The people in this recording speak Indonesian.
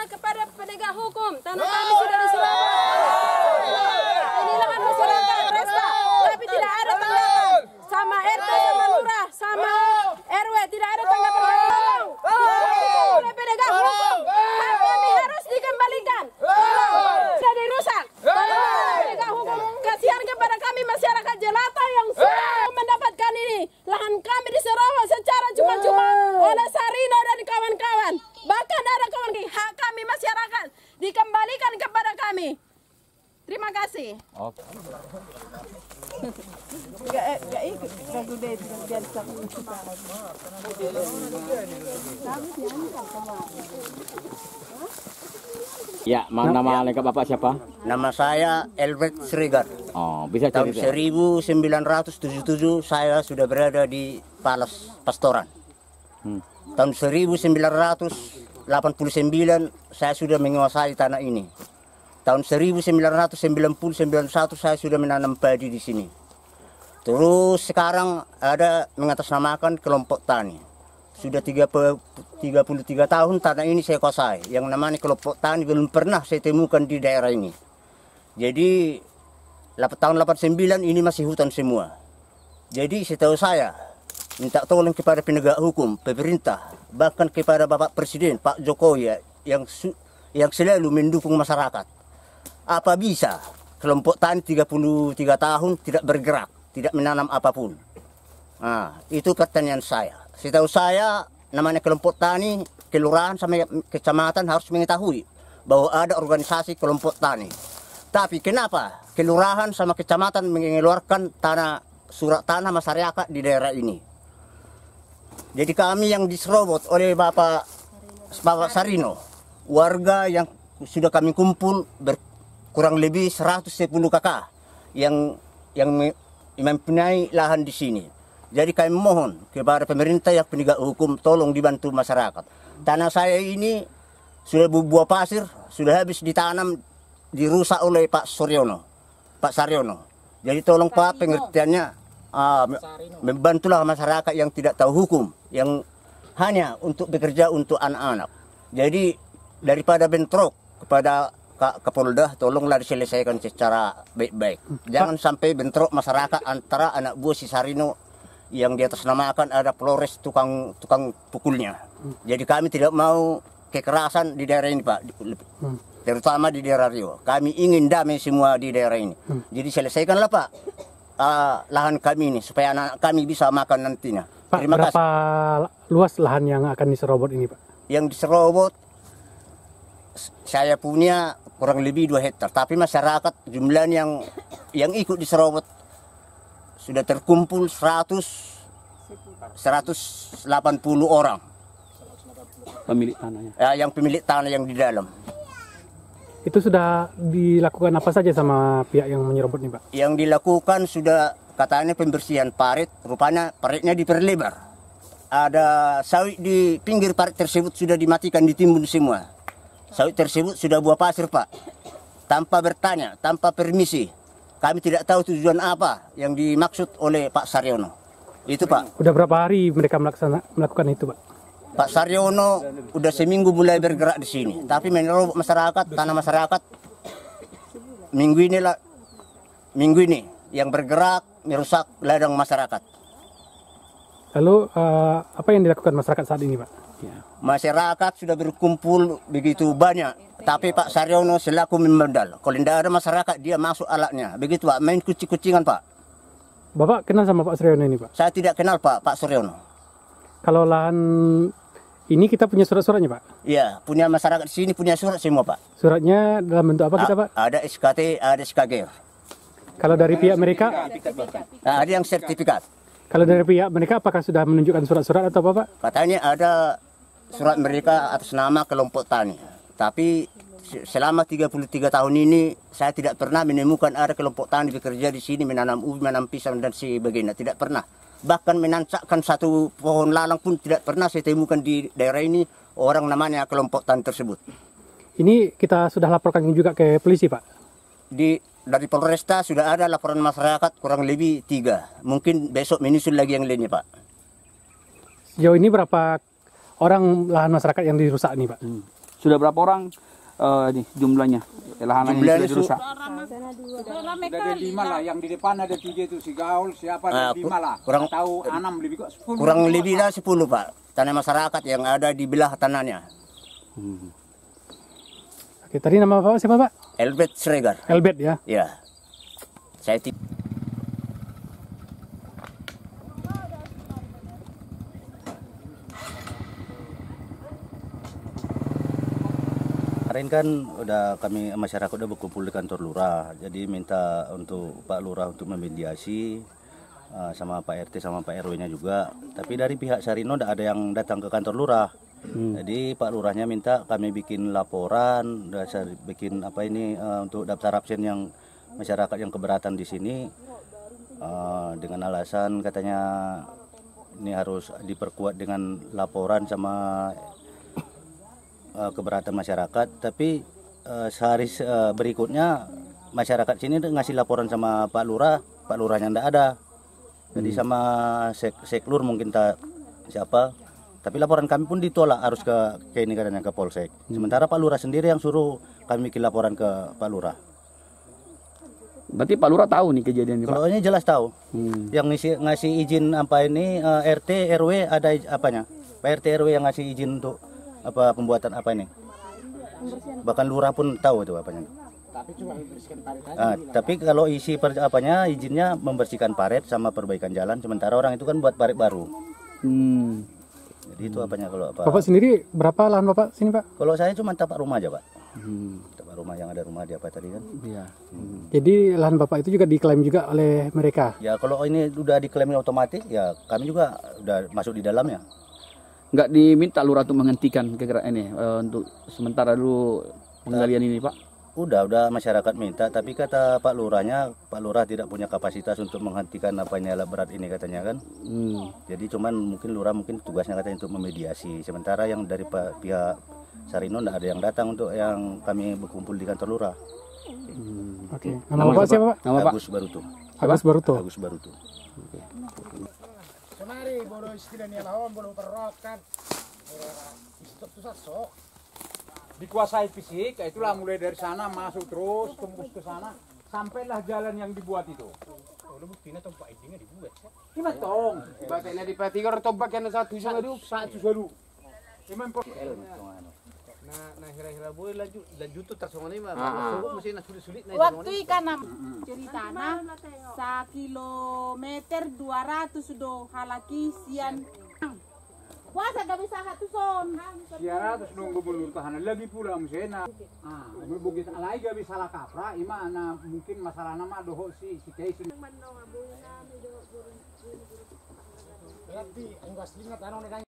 Kepada penegak hukum, tanah kami sudah diserahkan. Ini lahan masyarakat Resta, tapi tidak ada tanggapan. Sama RT, sama lurah, sama RW tidak ada tanggapan. Oleh penegak hukum, hak kami harus dikembalikan. Sudah dirusak. Penegak hukum, kasihan kepada kami masyarakat jelata yang sudah mendapatkan ini. Lahan kami diserahkan secara cuma-cuma oleh Sarino dan kawan-kawan. Bahkan ada kawan hak kami masyarakat dikembalikan kepada kami. Terima kasih. Oke. Ya, nama lengkap Bapak siapa? Nama saya Elbert Srigar. Oh, bisa Tahun cerita. 1977 saya sudah berada di Palas Pastoran. Tahun 1989 saya sudah menguasai tanah ini. Tahun 1990-91 saya sudah menanam padi di sini. Terus sekarang ada mengatasnamakan kelompok tani. Sudah 33 tahun tanah ini saya kuasai. Yang namanya kelompok tani belum pernah saya temukan di daerah ini. Jadi tahun 89 ini masih hutan semua. Jadi setahu saya minta tolong kepada penegak hukum, pemerintah, bahkan kepada Bapak Presiden Pak Jokowi yang selalu mendukung masyarakat. Apa bisa kelompok tani 33 tahun tidak bergerak, tidak menanam apapun? Nah, itu pertanyaan saya. Setahu saya namanya kelompok tani, kelurahan sama kecamatan harus mengetahui bahwa ada organisasi kelompok tani. Tapi kenapa kelurahan sama kecamatan mengeluarkan surat tanah masyarakat di daerah ini? Jadi kami yang diserobot oleh Bapak Sarino, warga yang sudah kami kumpul kurang lebih 110 kakak yang mempunyai lahan di sini. Jadi kami mohon kepada pemerintah yang penegak hukum tolong dibantu masyarakat. Tanah saya ini sudah buah pasir, sudah habis ditanam, dirusak oleh Pak Saryono. Jadi tolong Pak pengertiannya membantulah masyarakat yang tidak tahu hukum, yang hanya untuk bekerja untuk anak-anak. Jadi daripada bentrok kepada Kapolda, tolonglah diselesaikan secara baik-baik. Jangan sampai bentrok masyarakat antara anak buah si Sarino yang di atas namakan ada Flores tukang pukulnya. Jadi kami tidak mau kekerasan di daerah ini Pak, terutama di daerah Rio. Kami ingin damai semua di daerah ini. Jadi selesaikanlah Pak lahan kami ini supaya anak kami bisa makan nantinya. Pak, berapa luas lahan yang akan diserobot ini Pak? Yang diserobot saya punya kurang lebih 2 hektar, tapi masyarakat jumlahnya yang ikut diserobot sudah terkumpul 180 orang. Pemilik tanahnya. Yang pemilik tanah yang di dalam. Itu sudah dilakukan apa saja sama pihak yang menyerobot ini Pak? Yang dilakukan sudah katanya pembersihan parit, rupanya paritnya diperlebar. Ada sawit di pinggir parit tersebut sudah dimatikan, ditimbun semua. Sawit tersebut sudah buah pasir Pak, tanpa bertanya, tanpa permisi. Kami tidak tahu tujuan apa yang dimaksud oleh Pak Saryono. Itu Pak. Udah berapa hari mereka melakukan itu Pak? Pak Saryono udah seminggu mulai bergerak di sini, tapi menurut masyarakat, tanah masyarakat minggu ini yang bergerak merusak ladang masyarakat. Lalu apa yang dilakukan masyarakat saat ini Pak? Masyarakat sudah berkumpul begitu banyak, tapi Pak Saryono selaku membandal. Kalau tidak ada masyarakat, dia masuk alatnya. Begitu Pak, main kucing-kucingan Pak. Bapak kenal sama Pak Saryono ini Pak? Saya tidak kenal Pak Saryono. Kalau lahan ini kita punya surat-suratnya Pak? Iya, punya masyarakat sini punya surat semua Pak. Suratnya dalam bentuk apa kita Pak? Ada SKT, ada SKG. Kalau dari pihak mereka? Ada yang sertifikat. Kalau dari pihak mereka apakah sudah menunjukkan surat-surat atau apa Pak? Katanya ada surat mereka atas nama kelompok tani. Tapi selama 33 tahun ini saya tidak pernah menemukan ada kelompok tani bekerja di sini menanam ubi, menanam pisang dan sebagainya. Tidak pernah. Bahkan menancapkan satu pohon lalang pun tidak pernah saya temukan di daerah ini orang namanya kelompok tani tersebut. Ini kita sudah laporkan juga ke polisi Pak? Dari Polresta sudah ada laporan masyarakat kurang lebih 3. Mungkin besok menyusul lagi yang lainnya Pak. Sejauh ini berapa orang lahan masyarakat yang dirusak nih Pak? Sudah berapa orang ini jumlahnya? Lahan yang sudah dirusak. Sudah ada 5 lah, yang di depan ada 3 itu si Gaul, siapa ada 5 lah. kurang- Tahu 6 lebih kok 10. Kurang lebih lah 10 Pak. Tanah masyarakat yang ada di belah tanahnya. Oke, tadi nama Bapak siapa Pak? Elbet Sregar. Elbet ya. Ya. Saya Kemarin kan udah kami masyarakat udah berkumpul di kantor lurah, jadi minta untuk Pak Lurah untuk memediasi sama Pak RT sama Pak RW-nya juga. Tapi dari pihak Sarino tidak ada yang datang ke kantor lurah. Jadi Pak Lurahnya minta kami bikin laporan, bikin apa ini untuk daftar absen yang masyarakat yang keberatan di sini dengan alasan katanya ini harus diperkuat dengan laporan sama keberatan masyarakat. Tapi sehari berikutnya masyarakat sini ngasih laporan sama Pak Lurah, Pak Lurahnya ndak ada. Jadi sama Seklur mungkin tak siapa. Tapi laporan kami pun ditolak, harus ke ini katanya ke Polsek. Sementara Pak Lurah sendiri yang suruh kami bikin laporan ke Pak Lurah. Berarti Pak Lurah tahu nih kejadian ini Pak? Kalau ini jelas tahu. Yang ngasih izin apa ini RT RW ada apanya? Pak RT RW yang ngasih izin untuk apa pembuatan apa ini? Bahkan lurah pun tahu itu apanya. Tapi kalau isi apanya izinnya membersihkan paret sama perbaikan jalan, sementara orang itu kan buat paret baru. Jadi itu apanya kalau apa? Bapak sendiri berapa lahan Bapak sini Pak? Kalau saya cuma tapak rumah aja Pak. Tapak rumah yang ada rumah di apa tadi kan? Iya. Jadi lahan Bapak itu juga diklaim juga oleh mereka? Ya kalau ini udah diklaim otomatis ya kami juga udah masuk di dalamnya. Nggak diminta lurah untuk menghentikan kegerakan ini untuk sementara dulu penggalian ini Pak? Udah masyarakat minta, tapi kata Pak Lurahnya, Pak Lurah tidak punya kapasitas untuk menghentikan apanya alat berat ini katanya kan. Jadi cuman mungkin Lurah mungkin tugasnya katanya untuk memediasi. Sementara yang dari pihak Sarino tidak ada yang datang untuk yang kami berkumpul di kantor Lurah. Oke. Nama Bapak siapa Pak? Nama Pak? Agus Baruto. Agus Baruto. Agus Baruto. Semari bodoh istilahnya lawan bodoh perokan. Stop susah sok. Dikuasai fisik, itulah mulai dari sana masuk terus tembus ke sana sampailah jalan yang dibuat itu. Udah buktinya tempat izinnya dibuat. Gimana tong? Bakatnya diperhatikan tombak yang satu Satu. Gimana Nah hira-hira boleh lanjut tuh tersongan ini mah. Masuk mesin sulit-sulit Waktu ikan ceritana 1 kilometer 200 do halaki sian. Puasa gak bisa satu son. siara terus nunggu belur tahanan lagi pula mesena. Begitu alai gak bisa lah kapra, ima mungkin masalah nama doho si case. Berarti enggak selingat